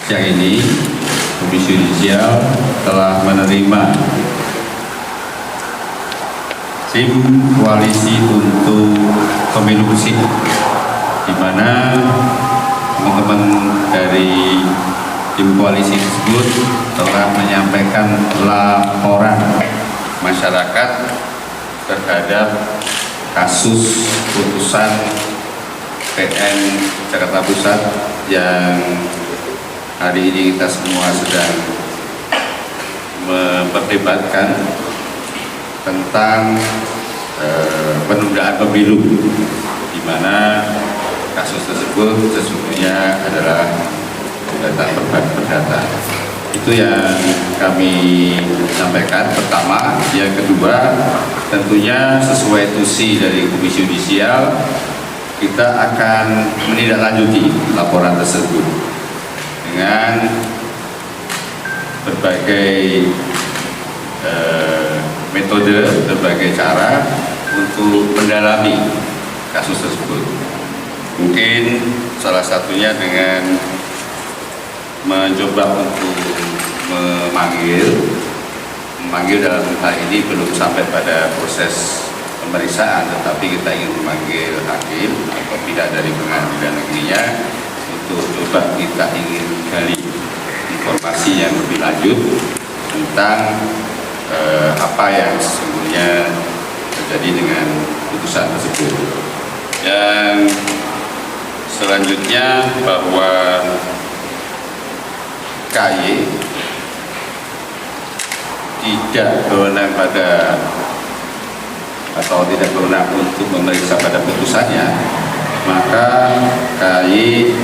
Siang ini Komisi Yudisial telah menerima tim koalisi untuk pemilu bersih, di mana teman-teman dari tim koalisi tersebut telah menyampaikan laporan masyarakat terhadap kasus putusan PN Jakarta Pusat yang hari ini kita semua sedang memperdebatkan tentang penundaan pemilu, di mana kasus tersebut sesungguhnya adalah gugatan perdata. Itu yang kami sampaikan pertama. Yang kedua, tentunya sesuai tusi dari Komisi Yudisial, kita akan menindaklanjuti laporan tersebut dengan berbagai metode, berbagai cara untuk mendalami kasus tersebut. Mungkin salah satunya dengan mencoba untuk memanggil dalam hal ini belum sampai pada proses pemeriksaan, tetapi kita ingin memanggil hakim atau pihak dari pengadilan negerinya untuk coba kita ingin gali informasi yang lebih lanjut tentang apa yang sesungguhnya terjadi dengan putusan tersebut. Yang selanjutnya bahwa KY tidak berwenang pada atau tidak berwenang untuk memeriksa pada putusannya, maka KY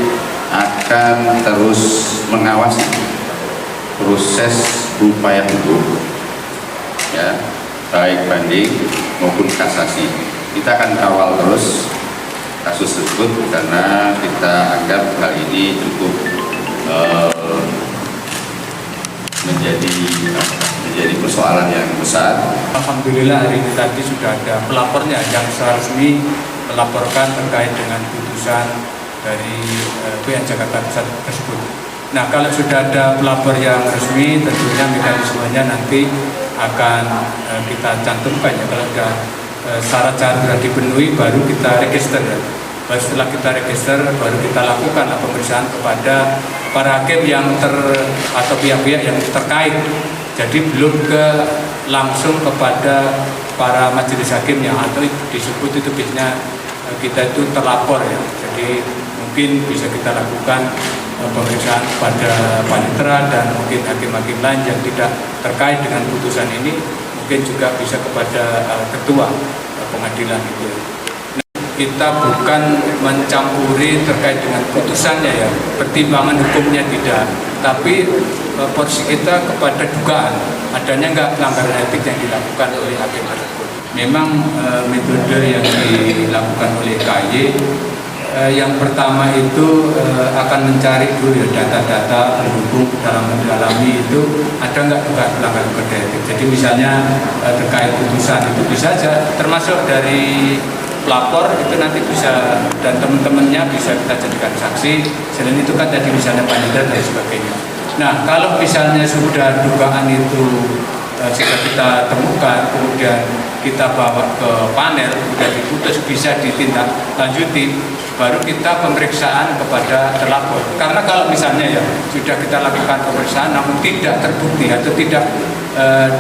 akan terus mengawasi proses upaya hukum, ya, baik banding maupun kasasi. Kita akan kawal terus kasus tersebut karena kita anggap hal ini cukup menjadi persoalan yang besar. Alhamdulillah hari ini tadi sudah ada pelapornya yang secara resmi melaporkan terkait dengan putusan dari PN Jakarta Pusat tersebut. Nah, kalau sudah ada pelapor yang resmi, tentunya mekanismenya nanti akan kita cantumkan ya. Kalau sudah syarat-syarat sudah dipenuhi, baru kita register ya. Baru setelah kita register, baru kita lakukan pemeriksaan kepada para hakim yang atau pihak-pihak yang terkait. Jadi belum langsung kepada para majelis hakim yang atau disebut itu biasanya kita itu terlapor ya. Jadi mungkin bisa kita lakukan pemeriksaan kepada panitera dan mungkin hakim-hakim lain yang tidak terkait dengan putusan ini, mungkin juga bisa kepada ketua pengadilan itu. Kita bukan mencampuri terkait dengan putusannya ya, pertimbangan hukumnya tidak, tapi porsi kita kepada dugaan adanya enggak pelanggaran etik yang dilakukan oleh hakim tersebut. Memang metode yang dilakukan oleh KY yang pertama itu akan mencari dulu ya data-data pendukung dalam mendalami itu ada nggak dugaan pelanggaran kode etik. Jadi misalnya terkait putusan itu bisa saja termasuk dari pelapor itu nanti bisa dan teman-temannya bisa kita jadikan saksi. Selain itu kan tadi misalnya panitera dan sebagainya. Nah, kalau misalnya sudah dugaan itu sudah kita temukan, kemudian kita bawa ke panel, sudah diputus bisa ditindaklanjuti, baru kita pemeriksaan kepada terlapor. Karena kalau misalnya ya sudah kita lakukan pemeriksaan namun tidak terbukti atau tidak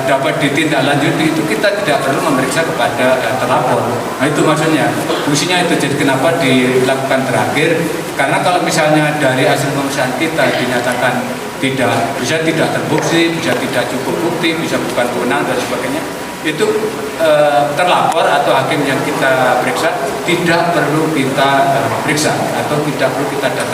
dapat ditindaklanjuti, itu kita tidak perlu memeriksa kepada terlapor. Nah, itu maksudnya, fungsinya itu. Jadi kenapa dilakukan terakhir? Karena kalau misalnya dari hasil pemeriksaan kita dinyatakan bisa tidak terbukti, bisa tidak cukup bukti, bisa bukan kewenangan dan sebagainya, itu terlapor atau hakim yang kita periksa tidak perlu kita periksa atau tidak perlu kita datang.